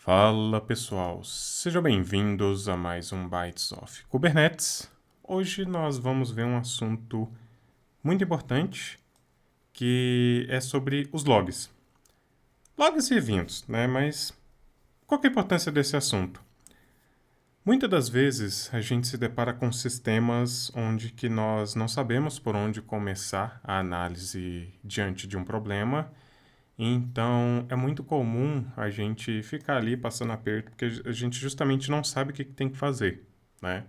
Fala pessoal, sejam bem-vindos a mais um Bytes of Kubernetes. Hoje nós vamos ver um assunto muito importante que é sobre os logs. Logs e eventos, né? Mas qual que é a importância desse assunto? Muitas das vezes a gente se depara com sistemas onde que nós não sabemos por onde começar a análise diante de um problema. Então, é muito comum a gente ficar ali passando aperto, porque a gente justamente não sabe o que tem que fazer, né?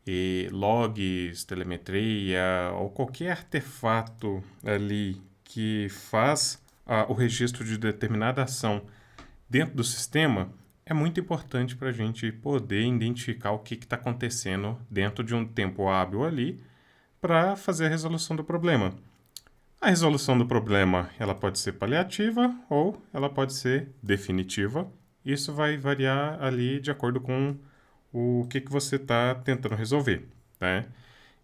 E logs, telemetria ou qualquer artefato ali que faz o registro de determinada ação dentro do sistema é muito importante para a gente poder identificar o que está acontecendo dentro de um tempo hábil ali para fazer a resolução do problema. A resolução do problema ela pode ser paliativa ou ela pode ser definitiva. Isso vai variar ali de acordo com o que você está tentando resolver, né?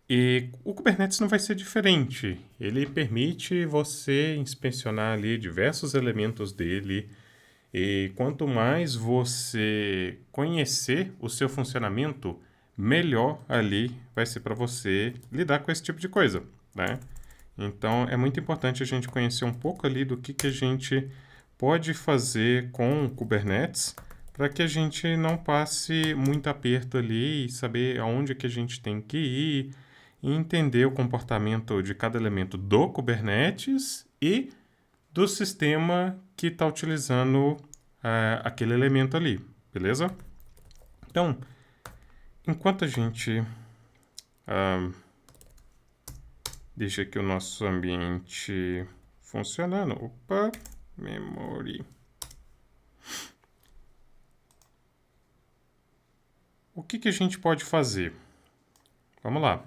E o Kubernetes não vai ser diferente. Ele permite você inspecionar ali diversos elementos dele. E quanto mais você conhecer o seu funcionamento, melhor ali vai ser para você lidar com esse tipo de coisa, né? Então, é muito importante a gente conhecer um pouco ali do que a gente pode fazer com o Kubernetes para que a gente não passe muito aperto ali e saber aonde que a gente tem que ir e entender o comportamento de cada elemento do Kubernetes e do sistema que está utilizando aquele elemento ali, beleza? Então, enquanto a gente deixa aqui o nosso ambiente funcionando. Opa, memory. O que a gente pode fazer? Vamos lá.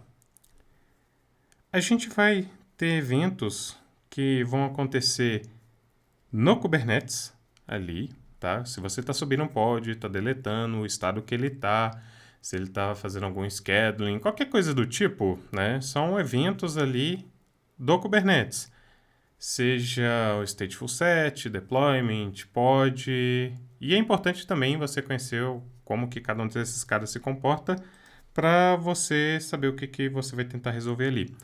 A gente vai ter eventos que vão acontecer no Kubernetes, ali, tá? Se você está subindo um pod, está deletando o estado que ele está, se ele está fazendo algum scheduling, qualquer coisa do tipo, né? São eventos ali do Kubernetes. Seja o stateful set, deployment, pod. E é importante também você conhecer como que cada um desses caras se comporta para você saber o que você vai tentar resolver ali.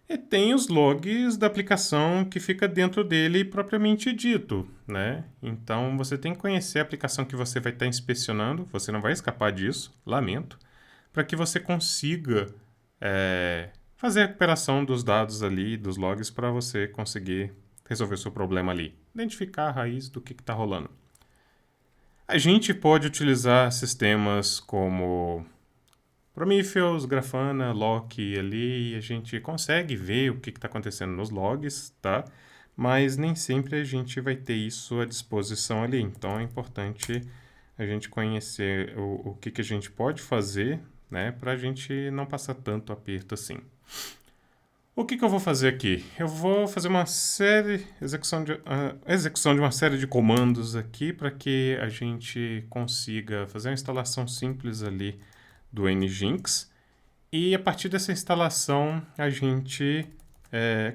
E tem os logs da aplicação que fica dentro dele propriamente dito, né? Então você tem que conhecer a aplicação que você vai estar inspecionando, você não vai escapar disso, lamento, para que você consiga fazer a recuperação dos dados ali, dos logs, para você conseguir resolver o seu problema ali. Identificar a raiz do que está rolando. A gente pode utilizar sistemas como Prometheus, Grafana, Loki ali, e a gente consegue ver o que está acontecendo nos logs, tá? Mas nem sempre a gente vai ter isso à disposição ali. Então é importante a gente conhecer o que a gente pode fazer, né? Para a gente não passar tanto aperto assim. O que eu vou fazer aqui? Eu vou fazer uma execução de uma série de comandos aqui para que a gente consiga fazer uma instalação simples ali do Nginx. E a partir dessa instalação, a gente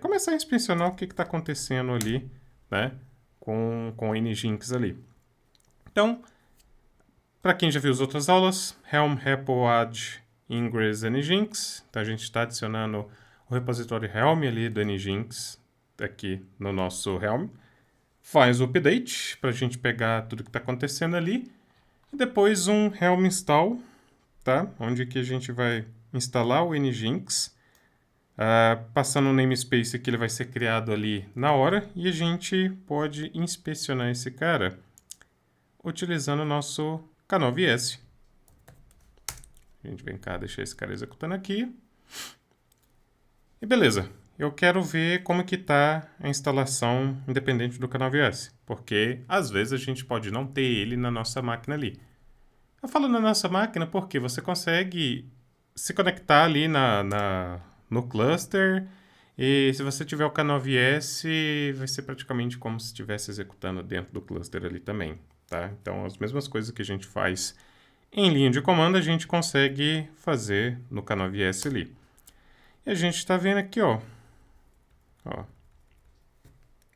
começar a inspecionar o que está acontecendo ali, né, com o Nginx ali. Então, para quem já viu as outras aulas, Helm, REPL, add, ingress, Nginx. Então, a gente está adicionando o repositório Helm ali do Nginx aqui no nosso Helm. Faz o update para a gente pegar tudo que está acontecendo ali. E depois um Helm install, tá? Onde que a gente vai instalar o Nginx. Passando o namespace que ele vai ser criado ali na hora. E a gente pode inspecionar esse cara utilizando o nosso K9S. A gente vem cá deixar esse cara executando aqui. E beleza, eu quero ver como que está a instalação independente do K9S, porque às vezes a gente pode não ter ele na nossa máquina ali. Eu falo na nossa máquina porque você consegue se conectar ali no cluster e se você tiver o K9S, vai ser praticamente como se estivesse executando dentro do cluster ali também, tá? Então, as mesmas coisas que a gente faz em linha de comando, a gente consegue fazer no K9S ali. E a gente está vendo aqui, ó.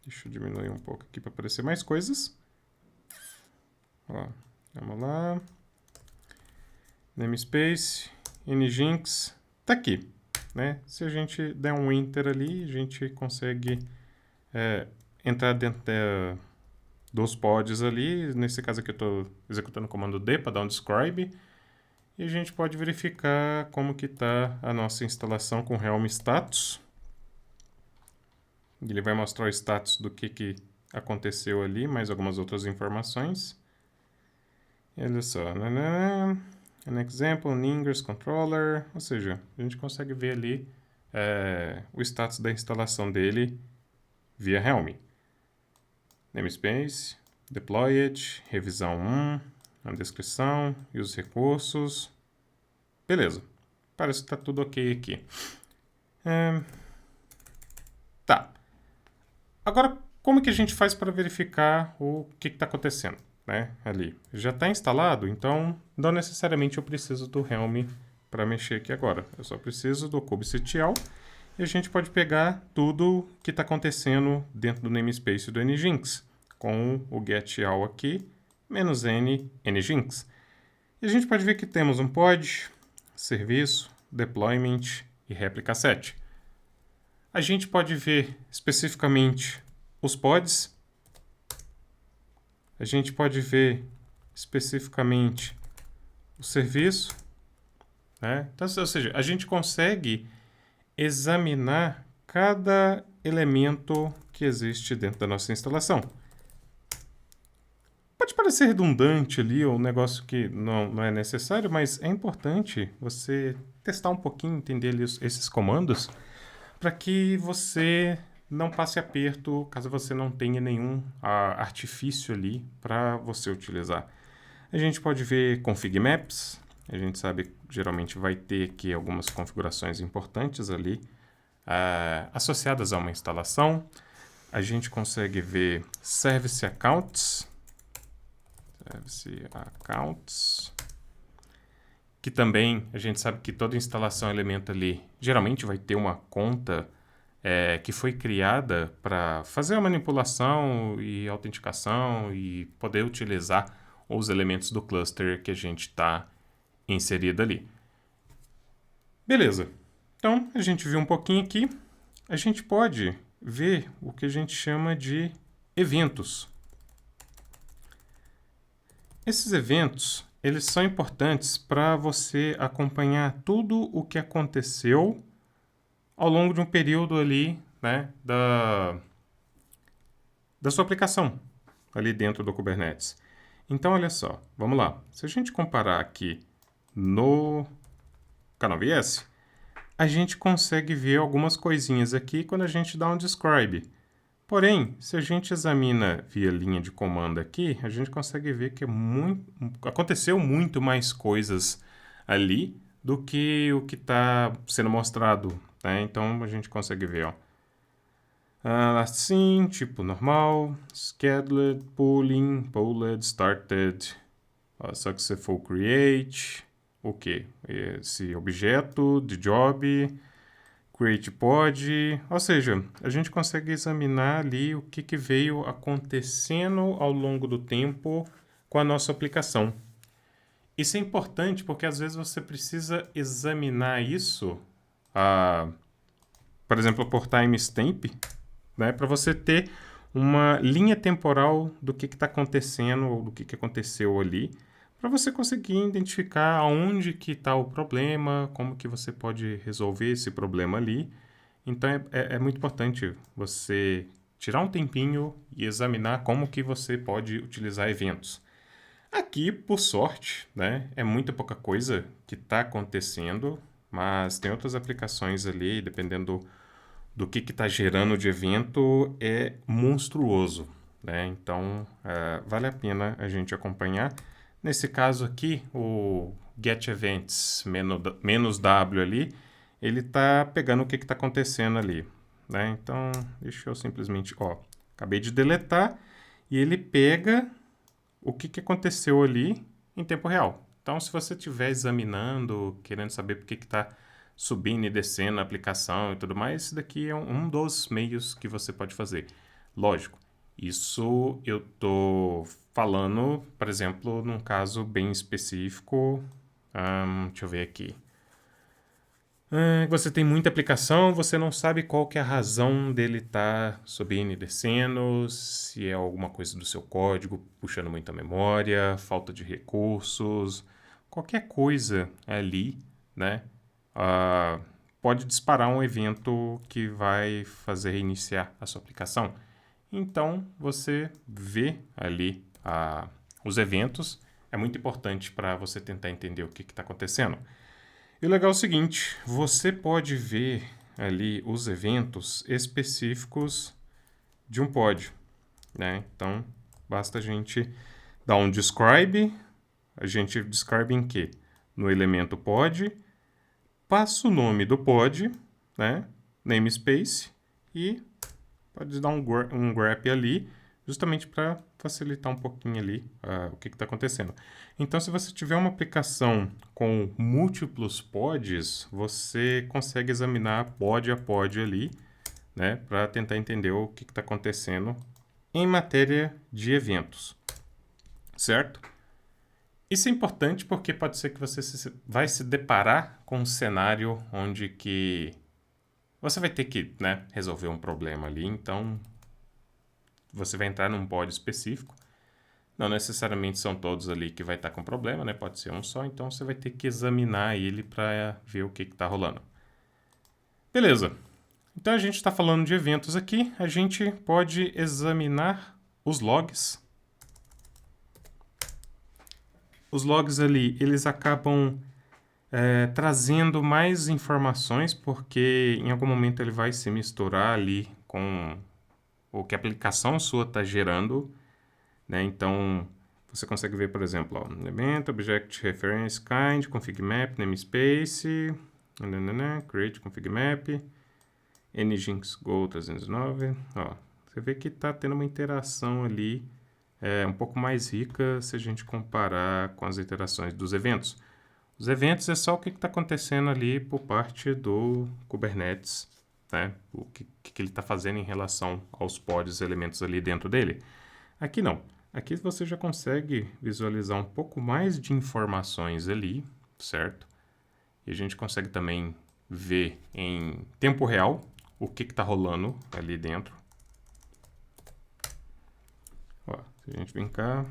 Deixa eu diminuir um pouco aqui para aparecer mais coisas. Ó, vamos lá. Namespace, nginx, tá aqui, né? Se a gente der um enter ali, a gente consegue entrar dentro dos pods ali. Nesse caso aqui eu estou executando o comando D para dar um describe. E a gente pode verificar como que está a nossa instalação com Helm status. Ele vai mostrar o status do que aconteceu ali, mais algumas outras informações. E olha só, an example, an ingress controller, ou seja, a gente consegue ver ali o status da instalação dele via Helm. Namespace, deployed, revisão 1, a descrição e os recursos. Beleza, parece que está tudo ok aqui. Tá. Agora, como que a gente faz para verificar o que está acontecendo, né? Ali. Já está instalado, então não necessariamente eu preciso do Helm para mexer aqui agora. Eu só preciso do kubectl e a gente pode pegar tudo que está acontecendo dentro do namespace do nginx, com o getAll aqui, -n nginx. E a gente pode ver que temos um pod, serviço, deployment e réplica set. A gente pode ver especificamente os pods. A gente pode ver especificamente o serviço, né? Então, ou seja, a gente consegue examinar cada elemento que existe dentro da nossa instalação. Pode parecer redundante ali, ou um negócio que não é necessário, mas é importante você testar um pouquinho, entender ali esses comandos, para que você não passe aperto caso você não tenha nenhum artifício ali para você utilizar. A gente pode ver config maps, a gente sabe que geralmente vai ter aqui algumas configurações importantes ali associadas a uma instalação. A gente consegue ver service accounts, que também a gente sabe que toda instalação elemento ali geralmente vai ter uma conta que foi criada para fazer a manipulação e autenticação e poder utilizar os elementos do cluster que a gente está inserido ali. Beleza. Então, a gente viu um pouquinho aqui. A gente pode ver o que a gente chama de eventos. Esses eventos, eles são importantes para você acompanhar tudo o que aconteceu ao longo de um período ali, né, da sua aplicação ali dentro do Kubernetes. Então, olha só, vamos lá. Se a gente comparar aqui no K9s, a gente consegue ver algumas coisinhas aqui quando a gente dá um describe. Porém, se a gente examina via linha de comando aqui, a gente consegue ver que aconteceu muito mais coisas ali do que o que está sendo mostrado, né? Então, a gente consegue ver, ó. Assim, tipo normal, scheduled, pulling, pulled, started, successful create, o que? Esse objeto de job, create pod, ou seja, a gente consegue examinar ali o que veio acontecendo ao longo do tempo com a nossa aplicação. Isso é importante porque às vezes você precisa examinar isso, por exemplo, por timestamp, né, para você ter uma linha temporal do que está acontecendo ou do que aconteceu ali, para você conseguir identificar aonde que está o problema, como que você pode resolver esse problema ali. Então, é muito importante você tirar um tempinho e examinar como que você pode utilizar eventos. Aqui, por sorte, né, é muito pouca coisa que está acontecendo, mas tem outras aplicações ali, dependendo do que está gerando de evento, é monstruoso, né? Então, vale a pena a gente acompanhar. Nesse caso aqui, o get events -w ali, ele está pegando o que está acontecendo ali, né? Então, deixa eu simplesmente, acabei de deletar e ele pega o que aconteceu ali em tempo real. Então, se você estiver examinando, querendo saber por que está subindo e descendo a aplicação e tudo mais, esse daqui é um dos meios que você pode fazer. Lógico, Isso eu tô falando, por exemplo, num caso bem específico. Deixa eu ver aqui. Você tem muita aplicação, você não sabe qual que é a razão dele estar subindo e descendo, se é alguma coisa do seu código puxando muita memória, falta de recursos, qualquer coisa ali, né? ah, Pode disparar um evento que vai fazer reiniciar a sua aplicação. Então, você vê ali os eventos. É muito importante para você tentar entender o que está acontecendo. E o legal é o seguinte, você pode ver ali os eventos específicos de um pod, né? Então, basta a gente dar um describe, a gente describe em quê? No elemento pod, passa o nome do pod, né? Namespace, e pode dar um grep ali, justamente para facilitar um pouquinho ali o que está acontecendo. Então, se você tiver uma aplicação com múltiplos pods, você consegue examinar pod a pod ali, né, para tentar entender o que está acontecendo em matéria de eventos, certo? Isso é importante porque pode ser que você vai se deparar com um cenário onde que você vai ter que, né, resolver um problema ali, então você vai entrar num pod específico. Não necessariamente são todos ali que vai estar com problema, né? Pode ser um só, então você vai ter que examinar ele para ver o que está rolando. Beleza. Então a gente está falando de eventos aqui, a gente pode examinar os logs. Os logs ali, eles acabam trazendo mais informações, porque em algum momento ele vai se misturar ali com o que a aplicação sua está gerando, né? Então, você consegue ver, por exemplo, ó, event, object reference kind, config map, namespace, create config map, nginx go 309. Ó, você vê que está tendo uma interação ali um pouco mais rica se a gente comparar com as interações dos eventos. Os eventos é só o que está acontecendo ali por parte do Kubernetes, né? O que ele está fazendo em relação aos pods, elementos ali dentro dele. Aqui não. Aqui você já consegue visualizar um pouco mais de informações ali, certo? E a gente consegue também ver em tempo real o que está rolando ali dentro. Ó, se a gente vem cá...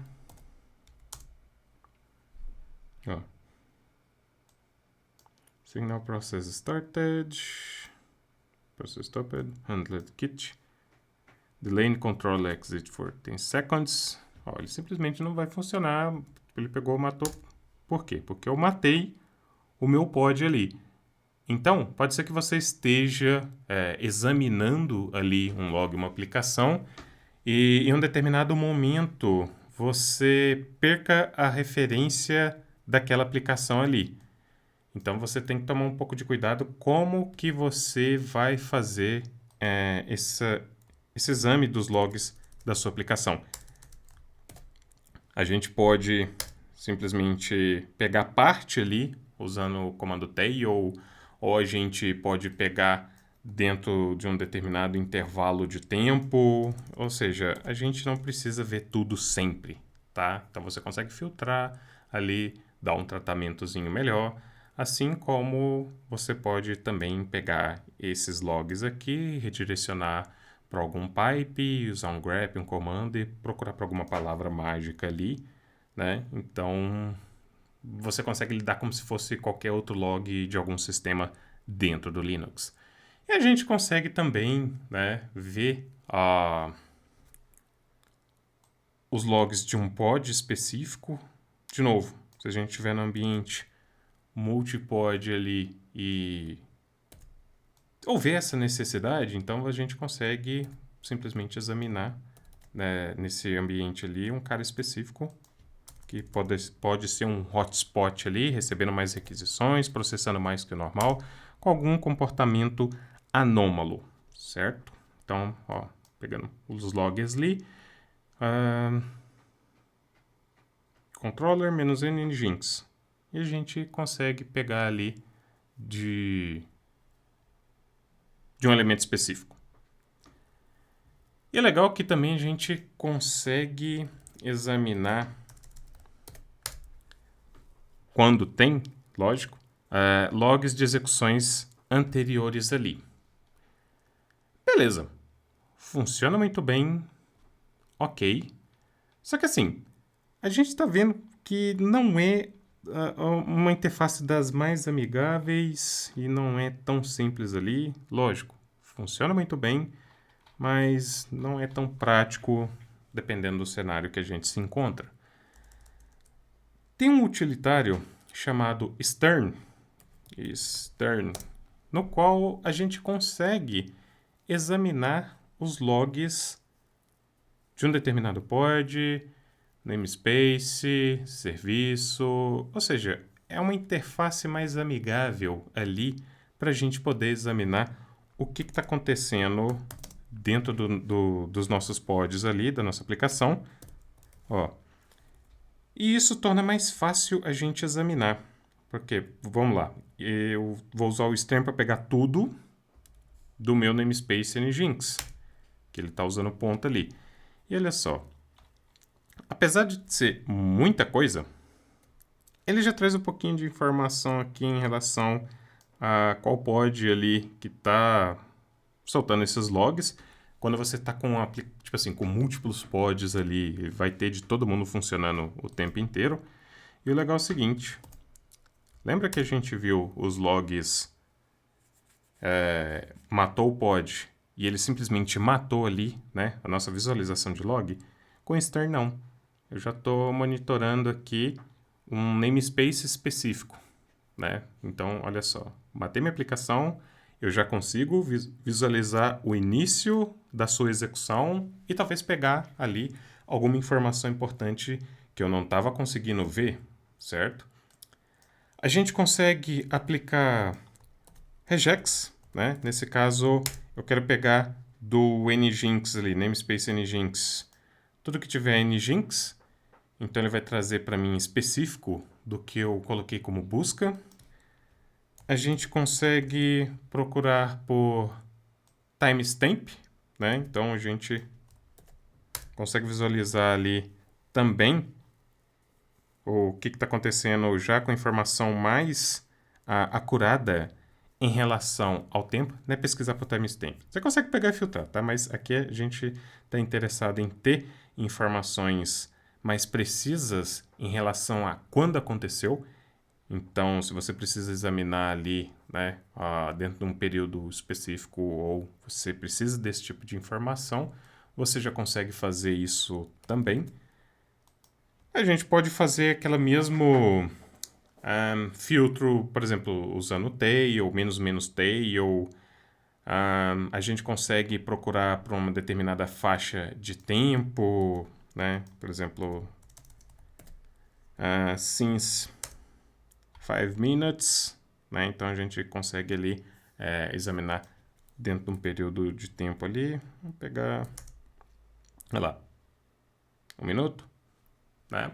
Ó. Signal process started. Process stopped. Handled kit. Delay control exit for 10 seconds. Ó, ele simplesmente não vai funcionar. Ele pegou e matou. Por quê? Porque eu matei o meu pod ali. Então, pode ser que você esteja examinando ali um log, uma aplicação, e em um determinado momento você perca a referência daquela aplicação ali. Então, você tem que tomar um pouco de cuidado como que você vai fazer esse exame dos logs da sua aplicação. A gente pode simplesmente pegar parte ali, usando o comando tail, ou a gente pode pegar dentro de um determinado intervalo de tempo, ou seja, a gente não precisa ver tudo sempre, tá? Então você consegue filtrar ali, dar um tratamentozinho melhor, assim como você pode também pegar esses logs aqui, redirecionar para algum pipe, usar um grep, um comando e procurar por alguma palavra mágica ali, né? Então você consegue lidar como se fosse qualquer outro log de algum sistema dentro do Linux. E a gente consegue também, né, ver os logs de um pod específico. De novo, se a gente estiver no ambiente multipod ali e houver essa necessidade, então a gente consegue simplesmente examinar, né, nesse ambiente ali um cara específico que pode ser um hotspot ali, recebendo mais requisições, processando mais que o normal, com algum comportamento anômalo, certo? Então, ó, pegando os logs ali, controller -n nginx, e a gente consegue pegar ali de um elemento específico. E é legal que também a gente consegue examinar, quando tem, lógico, logs de execuções anteriores ali. Beleza, funciona muito bem, ok. Só que assim, a gente está vendo que não é uma interface das mais amigáveis e não é tão simples ali. Lógico, funciona muito bem, mas não é tão prático dependendo do cenário que a gente se encontra. Tem um utilitário chamado Stern, no qual a gente consegue examinar os logs de um determinado pod, namespace, serviço, ou seja, é uma interface mais amigável ali para a gente poder examinar o que está acontecendo dentro dos nossos pods ali, da nossa aplicação. Ó. E isso torna mais fácil a gente examinar. Porque, vamos lá, eu vou usar o Stern para pegar tudo do meu namespace Nginx, que ele está usando ponto ali. E olha só, apesar de ser muita coisa, ele já traz um pouquinho de informação aqui em relação a qual pod ali que está soltando esses logs. Quando você está com, tipo assim, com múltiplos pods ali, vai ter de todo mundo funcionando o tempo inteiro. E o legal é o seguinte, lembra que a gente viu os logs matou o pod e ele simplesmente matou ali, né, a nossa visualização de log? Com Stern não. Eu já estou monitorando aqui um namespace específico, né? Então, olha só, matei minha aplicação, eu já consigo visualizar o início da sua execução e talvez pegar ali alguma informação importante que eu não estava conseguindo ver, certo? A gente consegue aplicar regex, né? Nesse caso, eu quero pegar do Nginx ali, namespace Nginx, tudo que tiver Nginx, então ele vai trazer para mim específico do que eu coloquei como busca. A gente consegue procurar por timestamp, né? Então a gente consegue visualizar ali também o que está acontecendo já com informação mais acurada em relação ao tempo, né? Pesquisar por timestamp. Você consegue pegar e filtrar, tá? Mas aqui a gente está interessado em ter informações mais precisas em relação a quando aconteceu. Então, se você precisa examinar ali, né, dentro de um período específico ou você precisa desse tipo de informação, você já consegue fazer isso também. A gente pode fazer aquela mesmo filtro, por exemplo, usando tail, menos tail. A gente consegue procurar por uma determinada faixa de tempo, né? Por exemplo, since 5 minutes, né? Então a gente consegue ali examinar dentro de um período de tempo ali. Vamos pegar, olha lá, 1 minuto, né?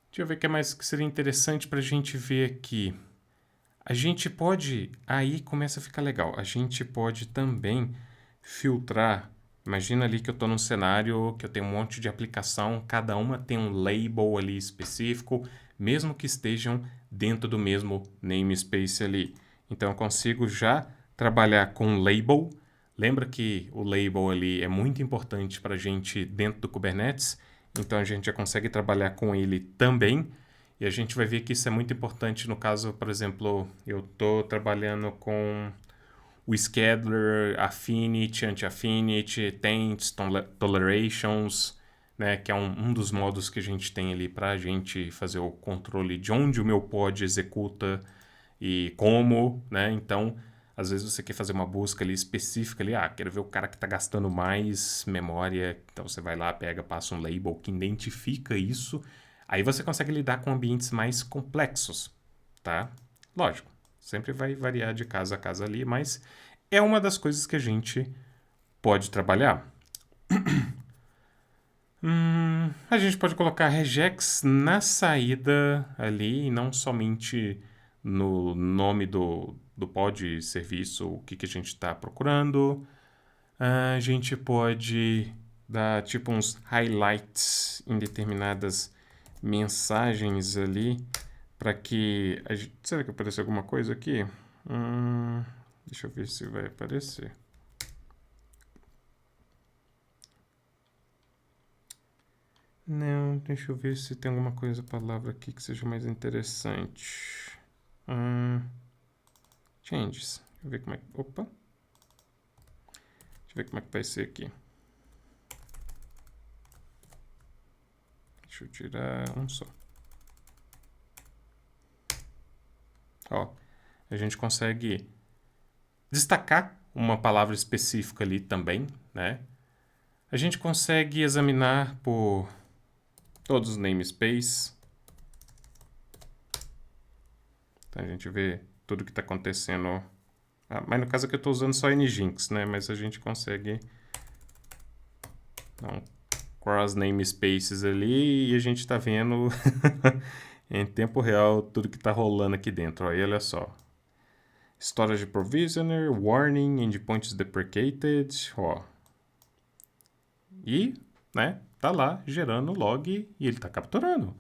Deixa eu ver o que mais que seria interessante para a gente ver aqui. A gente pode, aí começa a ficar legal, a gente pode também filtrar. Imagina ali que eu estou num cenário que eu tenho um monte de aplicação, cada uma tem um label ali específico, mesmo que estejam dentro do mesmo namespace ali. Então eu consigo já trabalhar com label. Lembra que o label ali é muito importante para a gente dentro do Kubernetes, então a gente já consegue trabalhar com ele também. E a gente vai ver que isso é muito importante no caso, por exemplo, eu estou trabalhando com o scheduler, affinity, anti-affinity, taints, tolerations, né, que é um dos modos que a gente tem ali para a gente fazer o controle de onde o meu pod executa e como, né? Então, às vezes você quer fazer uma busca ali específica ali, quero ver o cara que está gastando mais memória, então você vai lá, pega, passa um label que identifica isso. Aí você consegue lidar com ambientes mais complexos, tá? Lógico, sempre vai variar de casa a casa ali, mas é uma das coisas que a gente pode trabalhar. A gente pode colocar regex na saída ali e não somente no nome do pod serviço, o que a gente está procurando. A gente pode dar tipo uns highlights em determinadas mensagens ali para que será que apareceu alguma coisa aqui? Deixa eu ver se vai aparecer. Não, deixa eu ver se tem alguma coisa, palavra aqui que seja mais interessante. Changes. Deixa eu ver como é que... Opa! Deixa eu ver como é que vai ser aqui. Deixa eu tirar um só. Ó, a gente consegue destacar uma palavra específica ali também, né? A gente consegue examinar por todos os namespaces. Então a gente vê tudo que está acontecendo. Mas no caso aqui eu estou usando só Nginx, né? Mas a gente consegue dar um cross namespaces ali e a gente está vendo em tempo real tudo que está rolando aqui dentro. Aí olha só. Storage Provisioner, Warning, Endpoints Deprecated, ó. E, né, tá lá gerando log e ele tá capturando.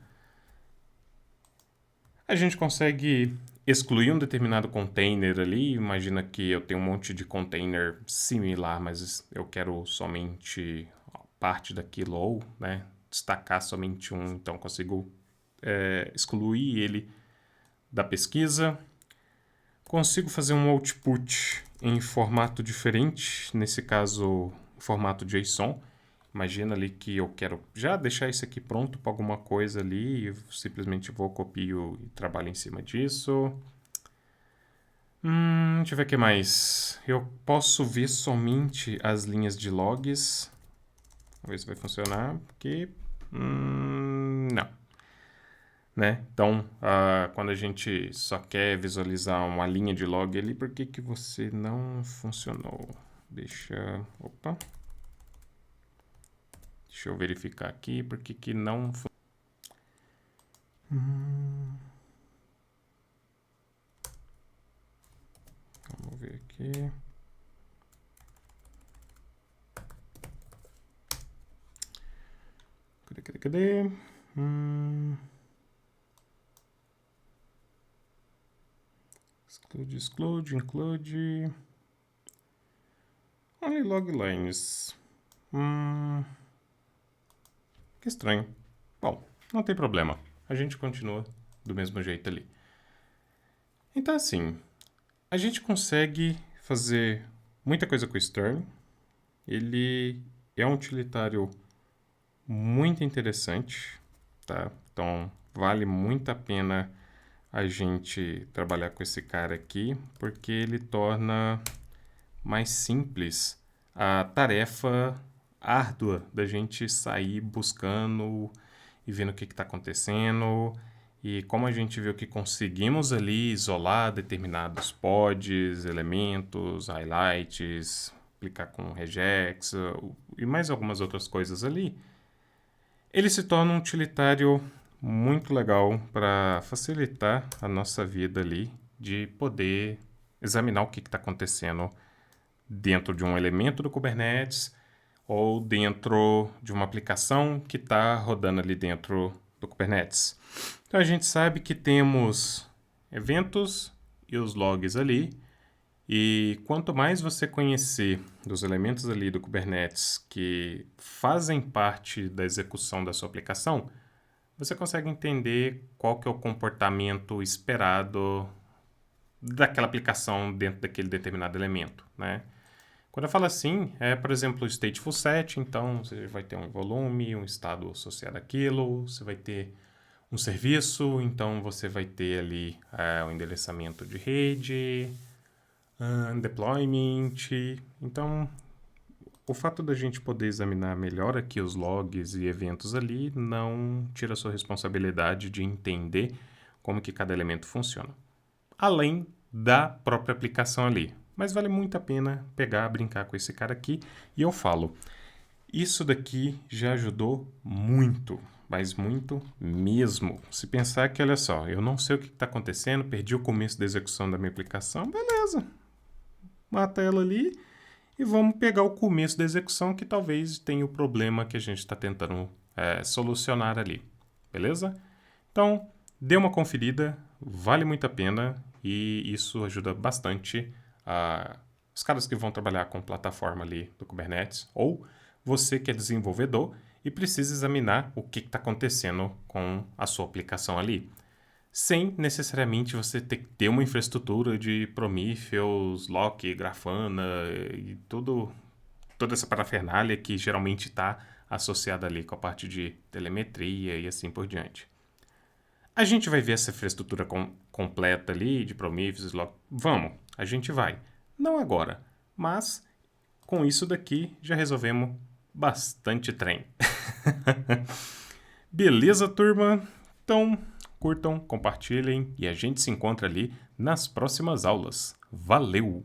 A gente consegue excluir um determinado container ali. Imagina que eu tenho um monte de container similar, mas eu quero somente parte daquilo ou, né, destacar somente um. Então consigo excluir ele da pesquisa. Consigo fazer um output em formato diferente, nesse caso, formato JSON. Imagina ali que eu quero já deixar isso aqui pronto para alguma coisa ali, e simplesmente vou, copio e trabalho em cima disso. Deixa eu ver o que mais. Eu posso ver somente as linhas de logs. Vamos ver se vai funcionar, porque... não. Né? Então, quando a gente só quer visualizar uma linha de log ali, por que você não funcionou? Opa. Deixa eu verificar aqui, por que não funcionou. Vamos ver aqui. Cadê? Exclude, include. Only log lines. Que estranho. Bom, não tem problema. A gente continua do mesmo jeito ali. Então, assim, a gente consegue fazer muita coisa com o Stern. Ele é um utilitário muito interessante, tá? Então, vale muito a pena a gente trabalhar com esse cara aqui, porque ele torna mais simples a tarefa árdua da gente sair buscando e vendo o que está acontecendo. E como a gente viu que conseguimos ali isolar determinados pods, elementos, highlights, aplicar com regex e mais algumas outras coisas ali, ele se torna um utilitário muito legal para facilitar a nossa vida ali, de poder examinar o que está acontecendo dentro de um elemento do Kubernetes ou dentro de uma aplicação que está rodando ali dentro do Kubernetes. Então a gente sabe que temos eventos e os logs ali, e quanto mais você conhecer dos elementos ali do Kubernetes que fazem parte da execução da sua aplicação, você consegue entender qual que é o comportamento esperado daquela aplicação dentro daquele determinado elemento, né? Quando eu falo assim, por exemplo, o stateful set, então você vai ter um volume, um estado associado àquilo, você vai ter um serviço, então você vai ter ali o endereçamento de rede, deployment. Então, o fato da gente poder examinar melhor aqui os logs e eventos ali não tira a sua responsabilidade de entender como que cada elemento funciona. Além da própria aplicação ali. Mas vale muito a pena pegar, brincar com esse cara aqui. E eu falo, isso daqui já ajudou muito, mas muito mesmo. Se pensar que, olha só, eu não sei o que está acontecendo, perdi o começo da execução da minha aplicação, beleza. Mata ela ali e vamos pegar o começo da execução que talvez tenha o problema que a gente está tentando solucionar ali, beleza? Então, dê uma conferida, vale muito a pena e isso ajuda bastante os caras que vão trabalhar com plataforma ali do Kubernetes ou você que é desenvolvedor e precisa examinar o que está acontecendo com a sua aplicação ali, sem necessariamente você ter que ter uma infraestrutura de Prometheus, Loki, Grafana e toda essa parafernália que geralmente está associada ali com a parte de telemetria e assim por diante. A gente vai ver essa infraestrutura completa ali de Prometheus, Loki. Vamos, a gente vai. Não agora, mas com isso daqui já resolvemos bastante trem. Beleza, turma? Então, curtam, compartilhem e a gente se encontra ali nas próximas aulas. Valeu!